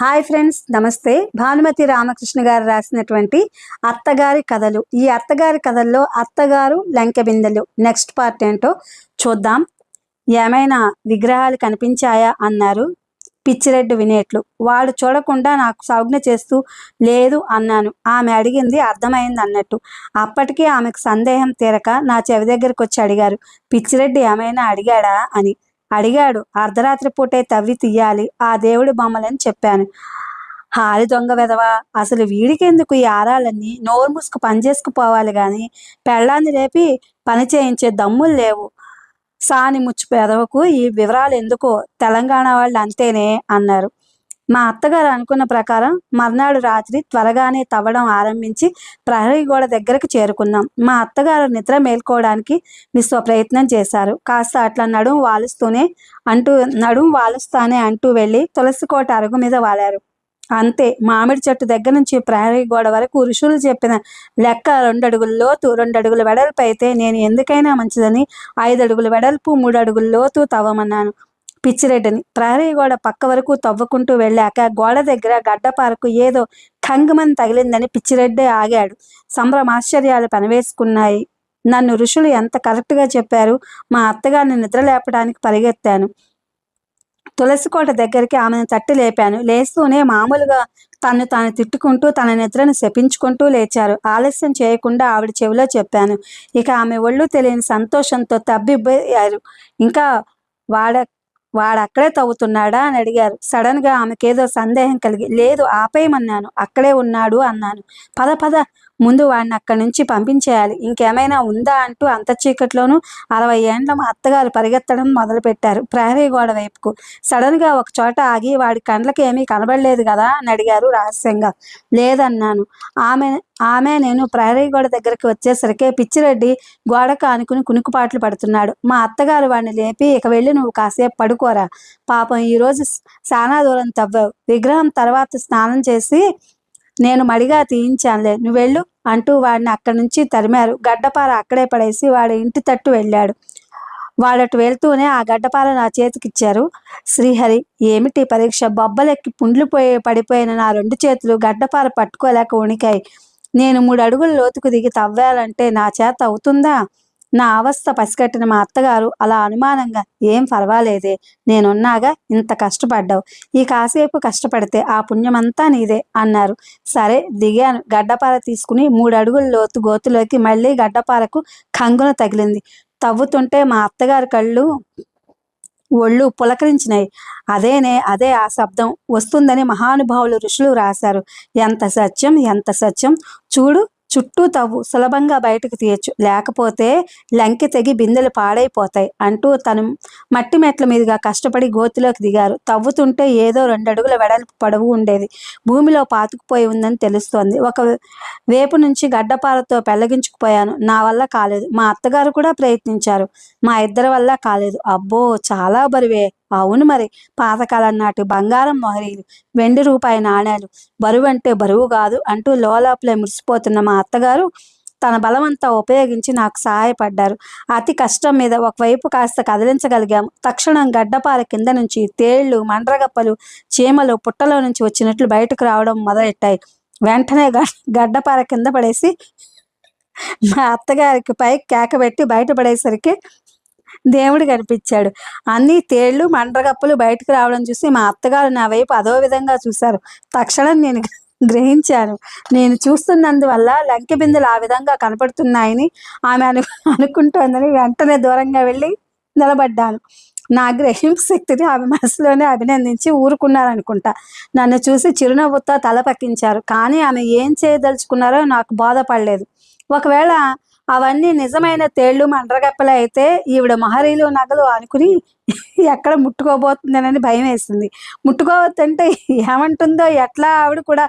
Hi friends, నమస్తే. భానుమతి రామకృష్ణ గారు రాసినటువంటి అత్తగారి కథలు. ఈ అత్తగారి కథల్లో అత్తగారు లంకె బిందెలు నెక్స్ట్ పార్ట్ ఏంటో చూద్దాం. ఏమైనా విగ్రహాలు కనిపించాయా అన్నారు పిచ్చిరెడ్డి వినేట్లు. వాడు చూడకుండా నాకు సౌజ్ఞ చేస్తూ లేదు అన్నాను. ఆమె అడిగింది అర్థమైంది అన్నట్టు. అప్పటికీ ఆమెకు సందేహం తీరక నా చెవి దగ్గరకు వచ్చి అడిగారు, పిచ్చిరెడ్డి ఏమైనా అడిగాడా అని. అడిగాడు. అర్ధరాత్రి పూటే తవ్వి తీయాలి ఆ దేవుడి బొమ్మలని చెప్పాను. హాలి దొంగ వెధవా, అసలు వీడికెందుకు ఈ ఆరాలన్నీ? నోరు మూసుకు పని చేసుకుపోవాలి గాని పెళ్ళాన్ని రేపి పని చేయించే దమ్ములు లేవు. సాని ముచ్చు పెదవకు ఈ వివరాలు ఎందుకో, తెలంగాణ వాళ్ళు అంతేనే అన్నారు. మా అత్తగారు అనుకున్న ప్రకారం మర్నాడు రాత్రి త్వరగానే తవ్వడం ఆరంభించి ప్రహరీ గోడ దగ్గరకు చేరుకున్నాం. మా అత్తగారు నిద్ర మేల్కోవడానికి విశ్వ ప్రయత్నం చేశారు. కాస్త అట్లా నడుం వాలుస్తానే అంటూ వెళ్ళి తులసికోట అరుగు మీద వాలారు. అంతే. మామిడి చెట్టు దగ్గర నుంచి ప్రహరీ గోడ వరకు ఋషులు చెప్పిన లెక్క 2 అడుగుల లోతు 2 అడుగుల వెడల్పు అయితే నేను ఎందుకైనా మంచిదని 5 అడుగుల వెడల్పు 3 అడుగుల లోతు తవ్వమన్నాను పిచ్చిరెడ్డిని. ప్రహరీ గోడ పక్క వరకు తవ్వుకుంటూ వెళ్ళాక గోడ దగ్గర గడ్డపారకు ఏదో ఖంగమని తగిలిందని పిచ్చిరెడ్డి ఆగాడు. సంభ్రమాశ్చర్యాలు పనివేసుకున్నాయి. నన్ను ఋషులు ఎంత కరెక్ట్గా చెప్పారు. మా అత్తగారిని నిద్ర లేపడానికి పరిగెత్తాను. తులసికోట దగ్గరికి ఆమెను తట్టి లేపాను. లేస్తూనే మామూలుగా తాను తిట్టుకుంటూ తన నిద్రను శపించుకుంటూ లేచారు. ఆలస్యం చేయకుండా ఆవిడ చెవిలో చెప్పాను. ఇక ఆమె ఒళ్ళు తెలియని సంతోషంతో తబ్బిబ్బయ్యారు. ఇంకా వాడక్కడే తవ్వుతున్నాడా అని అడిగారు. సడన్గా ఆమెకేదో సందేహం కలిగి, లేదు ఆపేయమన్నాను. అక్కడే ఉన్నాడు అన్నాను. పద ముందు వాడిని అక్కడి నుంచి పంపించేయాలి. ఇంకేమైనా ఉందా అంటూ అంత చీకట్లోనూ 60 ఏండ్ల మా అత్తగారు పరిగెత్తడం మొదలుపెట్టారు ప్రహరీ గోడ వైపుకు. సడన్గా ఒక చోట ఆగి, వాడి కండ్లకి ఏమీ కనబడలేదు కదా అని అడిగారు రహస్యంగా. లేదన్నాను. నేను ప్రహరీ గోడ దగ్గరికి వచ్చేసరికి పిచ్చిరెడ్డి గోడకు ఆనుకుని కునుకుపాట్లు పడుతున్నాడు. మా అత్తగారు వాడిని లేపి, ఇక వెళ్ళి నువ్వు కాసేపు పడుకోరా, పాపం ఈరోజు చాలా దూరం తవ్వావు, విగ్రహం తర్వాత స్నానం చేసి నేను మడిగా తీయించానులే, నువ్వెళ్ళు అంటూ వాడిని అక్కడి నుంచి తరిమారు. గడ్డపార అక్కడే పడేసి వాడి ఇంటి తట్టు వెళ్ళాడు. వాడటు వెళ్తూనే ఆ గడ్డపార నా చేతికిచ్చారు. శ్రీహరి, ఏమిటి పరీక్ష? బొబ్బలెక్కి పుండ్లు పడిపోయిన నా 2 చేతులు గడ్డపార పట్టుకోలేక వణికాయి. నేను 3 అడుగుల లోతుకు దిగి తవ్వాలంటే నా చేత అవుతుందా? నా అవస్థ పసిగట్టిన మా అత్తగారు అలా అనుమానంగా, ఏం పర్వాలేదే, నేనున్నాగా, ఇంత కష్టపడ్డావు, ఈ కాసేపు కష్టపడితే ఆ పుణ్యమంతా నీదే అన్నారు. సరే దిగాను. గడ్డపార తీసుకుని 3 అడుగుల లోతు గోతులోకి మళ్ళీ గడ్డపారకు కంగున తగిలింది. తవ్వుతుంటే మా అత్తగారి కళ్ళు ఒళ్ళు పులకరించినాయి. అదే ఆ శబ్దం వస్తుందని మహానుభావులు ఋషులు రాశారు. ఎంత సత్యం! చూడు, చుట్టూ తవ్వు, సులభంగా బయటకు తీయచ్చు, లేకపోతే లంకె తెగి బిందెలు పాడైపోతాయి అంటూ తను మట్టి మెట్ల మీదుగా కష్టపడి గోతిలోకి దిగారు. తవ్వుతుంటే ఏదో 2 అడుగుల వెడల్పు పొడవు ఉండేది భూమిలో పాతుకుపోయి ఉందని తెలుస్తోంది. ఒక వేపు నుంచి గడ్డపారతో పెళ్లగించుకుపోయాను. నా వల్ల కాలేదు. మా అత్తగారు కూడా ప్రయత్నించారు. మా ఇద్దరి వల్ల కాలేదు. అబ్బో, చాలా బరువే. అవును మరి, పాతకాలం నాటి బంగారం మొహరీలు, ₹2 నాణేలు, బరువంటే బరువు కాదు అంటూ లోపలే మురిసిపోతున్న మా అత్తగారు తన బలమంతా ఉపయోగించి నాకు సహాయపడ్డారు. అతి కష్టం మీద ఒకవైపు కాస్త కదిలించగలిగాము. తక్షణం గడ్డపార కింద నుంచి తేళ్లు, మండ్రగప్పలు, చీమలు పుట్టలో నుంచి వచ్చినట్లు బయటకు రావడం మొదలెట్టాయి. వెంటనే గడ్డపార కింద పడేసి మా అత్తగారికి పైకి కేకబెట్టి బయటపడేసరికి దేవుడు కనిపించాడు. అన్ని తేళ్లు, మండ్రగప్పులు బయటకు రావడం చూసి మా అత్తగారు నా వైపు అదో విధంగా చూశారు. తక్షణం నేను గ్రహించాను. నేను చూస్తున్నందువల్ల లంకె బిందెలు ఆ విధంగా కనపడుతున్నాయని ఆమె అనుకుంటోందని వెంటనే దూరంగా వెళ్ళి నిలబడ్డాను. నా గ్రహింపు శక్తిని ఆమె మనసులోనే అభినందించి ఊరుకున్నారనుకుంటా. నన్ను చూసి చిరునవ్వుతో తల పక్కించారు. కానీ ఆమె ఏం చేయదలుచుకున్నారో నాకు బోధపడలేదు. ఒకవేళ అవన్నీ నిజమైన తేళ్లు, మండ్రగప్పలే అయితే ఈవిడ మహరీలు, నగలు అనుకుని ఎక్కడ ముట్టుకోబోతుందనని భయం వేసింది. ముట్టుకోవద్దంటే ఏమంటుందో, ఎట్లా ఆవిడ కూడా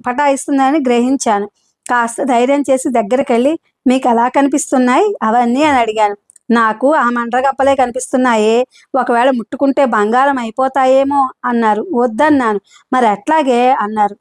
పటాయిస్తుందని గ్రహించాను. కాస్త ధైర్యం చేసి దగ్గరికి వెళ్ళి, మీకు ఎలా కనిపిస్తున్నాయి అవన్నీ అని అడిగాను. నాకు ఆ మండ్రగప్పలే కనిపిస్తున్నాయే, ఒకవేళ ముట్టుకుంటే బంగారం అయిపోతాయేమో అన్నారు. వద్దన్నాను. మరి ఎట్లాగే అన్నారు.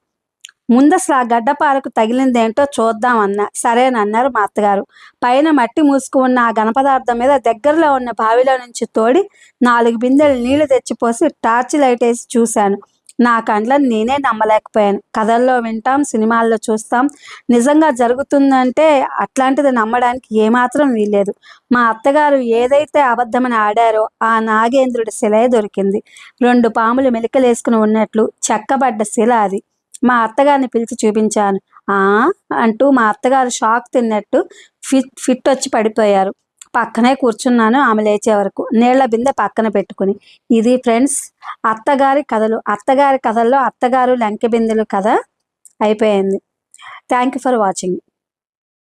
ముందసలు ఆ గడ్డపారకు తగిలిందేంటో చూద్దామన్నా. సరేనన్నారు మా అత్తగారు. పైన మట్టి మూసుకు ఉన్న ఆ ఘనపదార్థం మీద దగ్గరలో ఉన్న బావిలో నుంచి తోడి 4 బిందెలు నీళ్లు తెచ్చిపోసి టార్చ్ లైట్ వేసి చూశాను. నా కండ్లను నేనే నమ్మలేకపోయాను. కథల్లో వింటాం, సినిమాల్లో చూస్తాం. నిజంగా జరుగుతుందంటే అట్లాంటిది నమ్మడానికి ఏమాత్రం వీల్లేదు. మా అత్తగారు ఏదైతే అబద్ధమని ఆడారో ఆ నాగేంద్రుడి శిలే దొరికింది. 2 పాములు మెలికలేసుకుని ఉన్నట్లు చెక్కబడ్డ శిల అది. మా అత్తగారిని పిలిచి చూపించాను. ఆ అంటూ మా అత్తగారు షాక్ తిన్నట్టు ఫిట్ వచ్చి పడిపోయారు. పక్కనే కూర్చున్నాను ఆమె లేచే వరకు, నీళ్ల బిందె పక్కన పెట్టుకుని. ఇది ఫ్రెండ్స్ అత్తగారి కథలు. అత్తగారి కథల్లో అత్తగారు లంకె బిందెలు కథ అయిపోయింది. Thank you for watching.